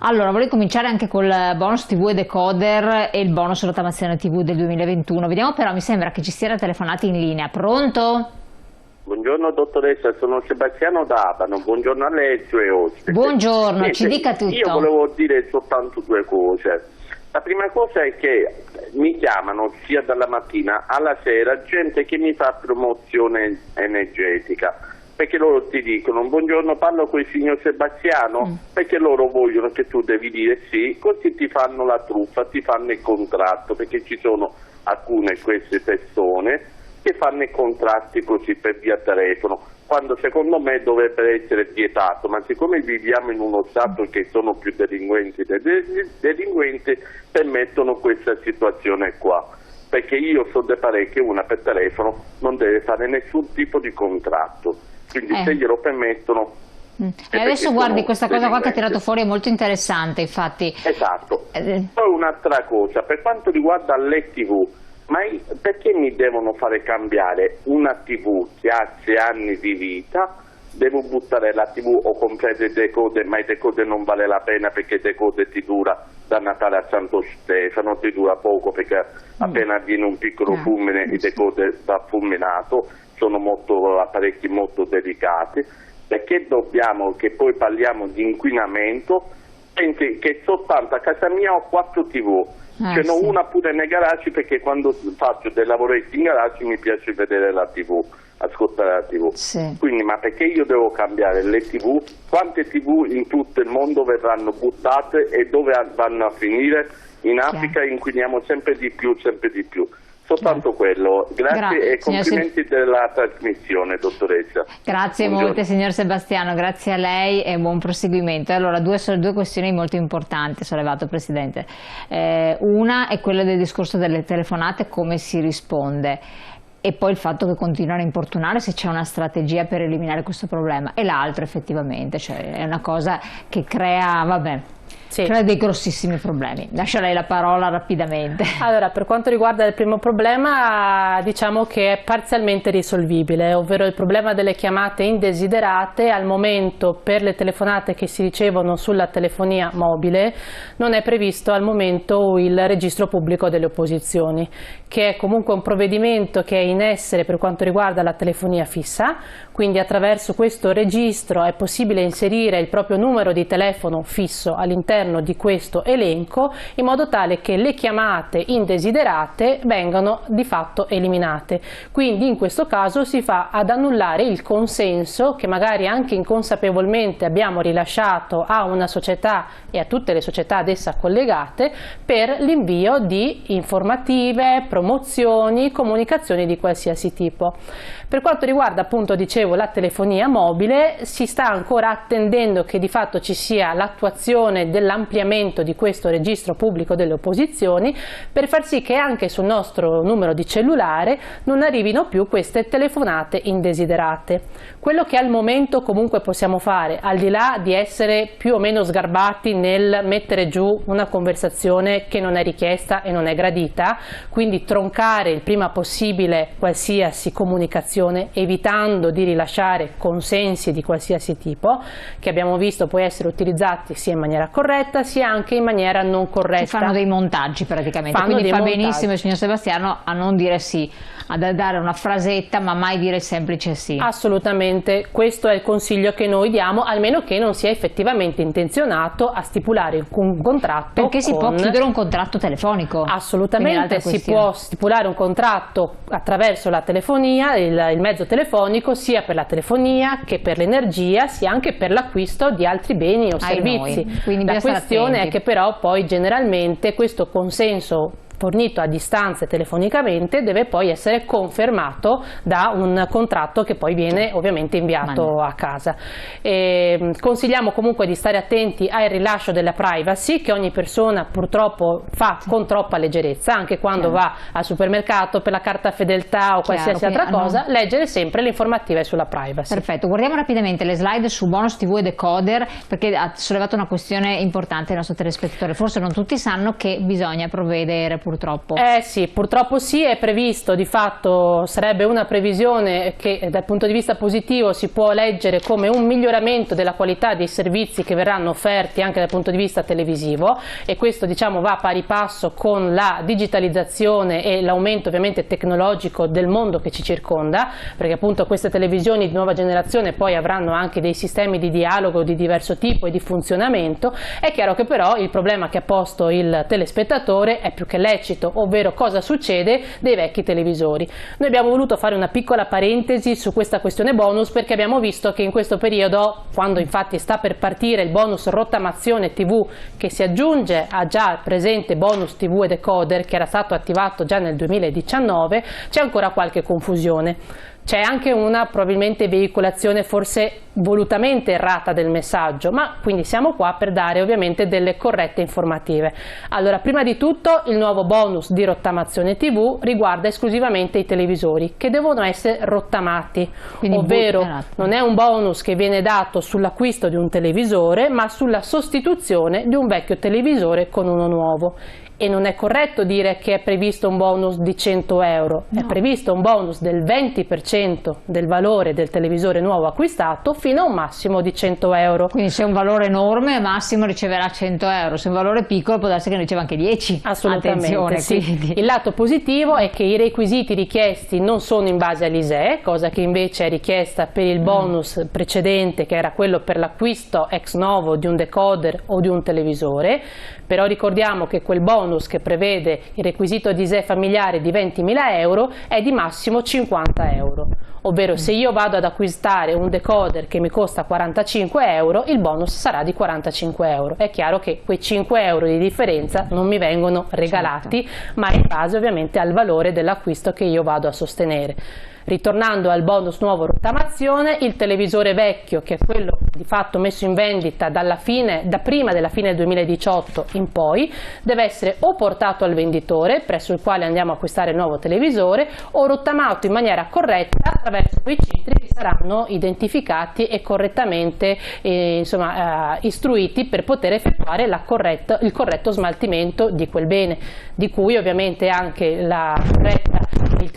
Allora, vorrei cominciare anche col bonus TV e decoder e il bonus rottamazione TV del 2021. Vediamo però, mi sembra che ci siano telefonati in linea. Pronto? Buongiorno dottoressa, sono Sebastiano d'Abano, buongiorno a lei e ai suoi ospiti. Buongiorno, Niente, ci dica tutto. Io volevo dire soltanto due cose. La prima cosa è che mi chiamano sia dalla mattina alla sera gente che mi fa promozione energetica, perché loro ti dicono buongiorno, parlo con il signor Sebastiano, perché loro vogliono che tu devi dire sì, così ti fanno la truffa, ti fanno il contratto, perché ci sono alcune queste persone che fanno i contratti così per via telefono, quando secondo me dovrebbe essere vietato, ma siccome viviamo in uno stato che sono più delinquenti dei delinquenti, permettono questa situazione qua, perché io so di parere che una per telefono non deve fare nessun tipo di contratto, quindi se glielo permettono. E adesso guardi, questa cosa qua che ha tirato fuori è molto interessante, infatti. Esatto. Poi un'altra cosa, per quanto riguarda le TV, ma perché mi devono fare cambiare una TV che ha 6 anni di vita? Devo buttare la TV o comprare il decoder, ma il decoder non vale la pena perché il decoder ti dura da Natale a Santo Stefano, ti dura poco perché appena avviene un piccolo fulmine il decoder va fulminato, sono apparecchi molto delicati. Perché dobbiamo, che poi parliamo di inquinamento, pensi che soltanto a casa mia ho 4 TV. Ce n'ho una pure nei garage perché quando faccio dei lavoretti in garage mi piace vedere la TV, ascoltare la TV. Sì. Quindi, ma perché io devo cambiare le TV? Quante TV in tutto il mondo verranno buttate e dove vanno a finire? In Africa inquiniamo sempre di più, sempre di più. Soltanto quello. Grazie e complimenti della trasmissione, dottoressa. Grazie molte, signor Sebastiano, grazie a lei e buon proseguimento. Allora, due questioni molto importanti sollevato, Presidente. Una è quella del discorso delle telefonate, come si risponde, e poi il fatto che continuano a importunare, se c'è una strategia per eliminare questo problema, e l'altro effettivamente, cioè è una cosa che crea, crea dei grossissimi problemi. Lascio a lei la parola rapidamente. Allora, per quanto riguarda il primo problema, diciamo che è parzialmente risolvibile, ovvero il problema delle chiamate indesiderate. Al momento, per le telefonate che si ricevono sulla telefonia mobile, non è previsto al momento il registro pubblico delle opposizioni, che è comunque un provvedimento che è in essere per quanto riguarda la telefonia fissa, quindi attraverso questo registro è possibile inserire il proprio numero di telefono fisso all'interno di questo elenco, in modo tale che le chiamate indesiderate vengano di fatto eliminate. Quindi in questo caso si fa ad annullare il consenso che magari anche inconsapevolmente abbiamo rilasciato a una società e a tutte le società ad essa collegate per l'invio di informative, promozioni, comunicazioni di qualsiasi tipo. Per quanto riguarda, appunto, dicevo, la telefonia mobile, si sta ancora attendendo che di fatto ci sia l'attuazione dell'ampliamento di questo registro pubblico delle opposizioni, per far sì che anche sul nostro numero di cellulare non arrivino più queste telefonate indesiderate. Quello che al momento comunque possiamo fare, al di là di essere più o meno sgarbati nel mettere giù una conversazione che non è richiesta e non è gradita, quindi troncare il prima possibile qualsiasi comunicazione, evitando di rilasciare consensi di qualsiasi tipo, che abbiamo visto poi essere utilizzati sia in maniera corretta sia anche in maniera non corretta. Fanno dei montaggi praticamente, quindi fa benissimo il signor Sebastiano a non dire sì, a dare una frasetta ma mai dire il semplice sì. Assolutamente, questo è il consiglio che noi diamo, almeno che non sia effettivamente intenzionato a stipulare un contratto. Perché si può chiudere un contratto telefonico. Assolutamente, si può stipulare un contratto attraverso la telefonia, il mezzo telefonico, sia per la telefonia che per l'energia, sia anche per l'acquisto di altri beni o servizi. La questione è che però poi generalmente questo consenso fornito a distanza telefonicamente deve poi essere confermato da un contratto che poi viene ovviamente inviato a casa. Consigliamo comunque di stare attenti al rilascio della privacy che ogni persona purtroppo fa con troppa leggerezza, anche quando va al supermercato per la carta fedeltà o qualsiasi altra cosa, leggere sempre le informative sulla privacy. Perfetto, guardiamo rapidamente le slide su bonus TV e decoder, perché ha sollevato una questione importante il nostro telespettatore. Forse non tutti sanno che bisogna provvedere purtroppo purtroppo. Sì, purtroppo sì, è previsto, di fatto sarebbe una previsione che dal punto di vista positivo si può leggere come un miglioramento della qualità dei servizi che verranno offerti anche dal punto di vista televisivo, e questo diciamo va a pari passo con la digitalizzazione e l'aumento ovviamente tecnologico del mondo che ci circonda, perché appunto queste televisioni di nuova generazione poi avranno anche dei sistemi di dialogo di diverso tipo e di funzionamento. È chiaro che però il problema che ha posto il telespettatore è più che lecito, ovvero cosa succede dei vecchi televisori. Noi abbiamo voluto fare una piccola parentesi su questa questione bonus, perché abbiamo visto che in questo periodo, quando infatti sta per partire il bonus rottamazione TV che si aggiunge a già presente bonus TV e decoder che era stato attivato già nel 2019, c'è ancora qualche confusione. C'è anche una probabilmente veicolazione forse volutamente errata del messaggio, ma quindi siamo qua per dare ovviamente delle corrette informative. Allora, prima di tutto il nuovo bonus di rottamazione TV riguarda esclusivamente i televisori che devono essere rottamati, quindi ovvero non è un bonus che viene dato sull'acquisto di un televisore, ma sulla sostituzione di un vecchio televisore con uno nuovo. E non è corretto dire che è previsto un bonus di 100 euro, no. È previsto un bonus del 20% del valore del televisore nuovo acquistato fino a un massimo di 100 euro. Quindi se è un valore enorme, massimo riceverà 100 euro, se è un valore piccolo può darsi che ne riceva anche 10. Assolutamente, sì. Il lato positivo è che i requisiti richiesti non sono in base all'ISEE, cosa che invece è richiesta per il bonus precedente, che era quello per l'acquisto ex novo di un decoder o di un televisore. Però ricordiamo che quel bonus che prevede il requisito di ISEE familiare di 20.000 euro è di massimo 50 euro, ovvero se io vado ad acquistare un decoder che mi costa 45 euro, il bonus sarà di 45 euro. È chiaro che quei 5 euro di differenza non mi vengono regalati, certo, ma in base ovviamente al valore dell'acquisto che io vado a sostenere. Ritornando al bonus nuovo rottamazione, il televisore vecchio, che è quello di fatto messo in vendita da prima della fine del 2018 in poi, deve essere o portato al venditore presso il quale andiamo a acquistare il nuovo televisore, o rottamato in maniera corretta attraverso quei centri che saranno identificati e correttamente istruiti per poter effettuare il corretto smaltimento di quel bene, di cui ovviamente anche il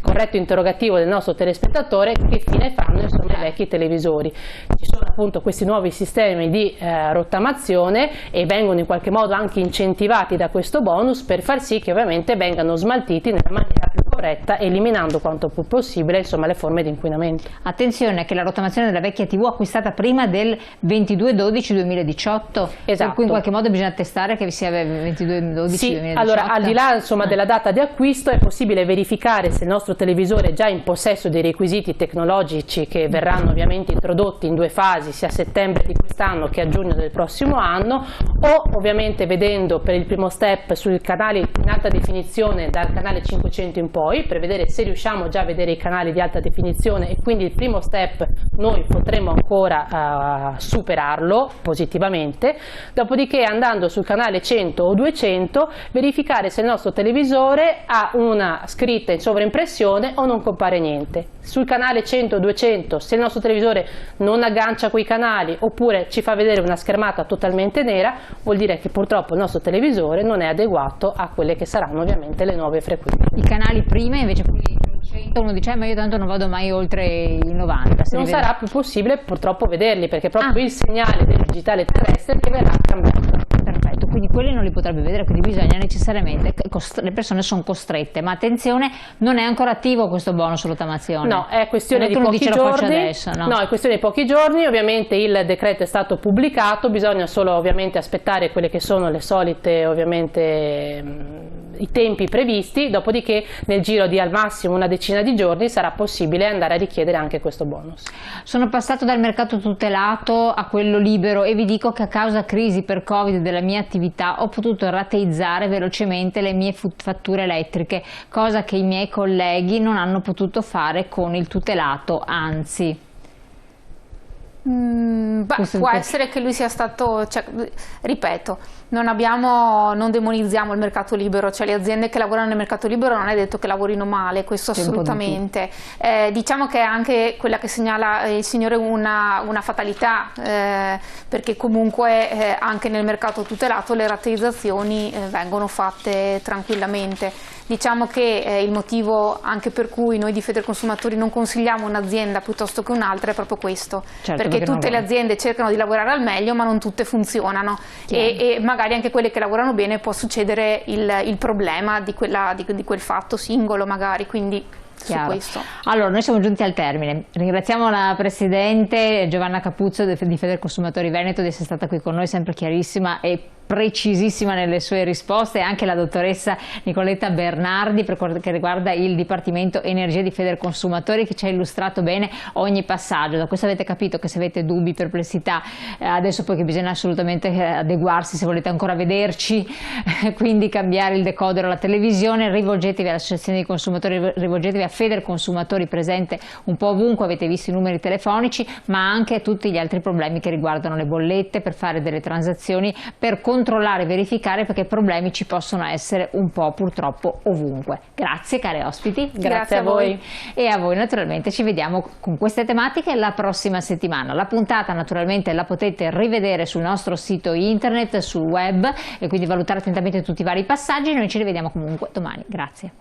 corretto interrogativo del nostro telespettatore: che fine fanno i vecchi televisori. Ci sono appunto questi nuovi sistemi di rottamazione e vengono in qualche modo anche incentivati da questo bonus per far sì che ovviamente vengano smaltiti nella maniera più corretta, eliminando quanto più possibile le forme di inquinamento. Attenzione che la rottamazione della vecchia TV acquistata prima del 22/12/2018, esatto, per cui in qualche modo bisogna attestare che sia 22/12/2018. Sì, allora al di là della data di acquisto è possibile verificare se il nostro televisore è già in possesso dei requisiti tecnologici che verranno ovviamente introdotti in 2 fasi, sia a settembre di quest'anno che a giugno del prossimo anno, o ovviamente vedendo per il primo step sui canali in alta definizione dal canale 500 in poi, per vedere se riusciamo già a vedere i canali di alta definizione, e quindi il primo step noi potremo ancora superarlo positivamente. Dopodiché, andando sul canale 100 o 200, verificare se il nostro televisore ha una scritta in sovraimpressione o non compare niente. Sul canale 100 o 200, se il nostro televisore non aggancia quei canali oppure ci fa vedere una schermata totalmente nera, vuol dire che purtroppo il nostro televisore non è adeguato a quelle che saranno ovviamente le nuove frequenze. I canali prima invece quelli 100, uno dice ma io tanto non vado mai oltre i 90. Non sarà più possibile purtroppo vederli, perché proprio il segnale del digitale terrestre che verrà cambiato. Perfetto, quindi quelli non li potrebbe vedere, quindi bisogna necessariamente, le persone sono costrette, ma attenzione, non è ancora attivo questo bonus rottamazione. No, è questione di pochi giorni. Adesso, no? No, è questione di pochi giorni, ovviamente il decreto è stato pubblicato, bisogna solo ovviamente aspettare quelle che sono le solite ovviamente i tempi previsti, dopodiché nel giro di al massimo una decina di giorni sarà possibile andare a richiedere anche questo bonus. Sono passato dal mercato tutelato a quello libero e vi dico che a causa crisi per Covid della mia attività ho potuto rateizzare velocemente le mie fatture elettriche, cosa che i miei colleghi non hanno potuto fare con il tutelato, anzi. Può essere che lui sia stato, cioè, ripeto, non demonizziamo il mercato libero, cioè le aziende che lavorano nel mercato libero non è detto che lavorino male, questo assolutamente. Diciamo che è anche quella che segnala il signore una fatalità, perché comunque anche nel mercato tutelato le rateizzazioni vengono fatte tranquillamente. Diciamo che il motivo anche per cui noi di Federconsumatori non consigliamo un'azienda piuttosto che un'altra è proprio questo, certo, perché tutte le aziende cercano di lavorare al meglio ma non tutte funzionano e magari anche quelle che lavorano bene può succedere il problema di quel fatto singolo magari, quindi su questo. Allora, noi siamo giunti al termine. Ringraziamo la Presidente Giovanna Capuzzo di Federconsumatori Veneto di essere stata qui con noi, sempre chiarissima e precisissima nelle sue risposte, e anche la dottoressa Nicoletta Bernardi per quel che riguarda il Dipartimento Energia di Federconsumatori, che ci ha illustrato bene ogni passaggio. Da questo avete capito che se avete dubbi, perplessità, adesso poi che bisogna assolutamente adeguarsi, se volete ancora vederci, quindi cambiare il decoder o la televisione, rivolgetevi all'Associazione dei Consumatori, rivolgetevi a Federconsumatori, presente un po' ovunque, avete visto i numeri telefonici, ma anche tutti gli altri problemi che riguardano le bollette, per fare delle transazioni, per controllare e verificare, perché problemi ci possono essere un po' purtroppo ovunque. Grazie care ospiti. Grazie a voi. E a voi naturalmente. Ci vediamo con queste tematiche la prossima settimana. La puntata naturalmente la potete rivedere sul nostro sito internet, sul web, e quindi valutare attentamente tutti i vari passaggi. Noi ci rivediamo comunque domani. Grazie.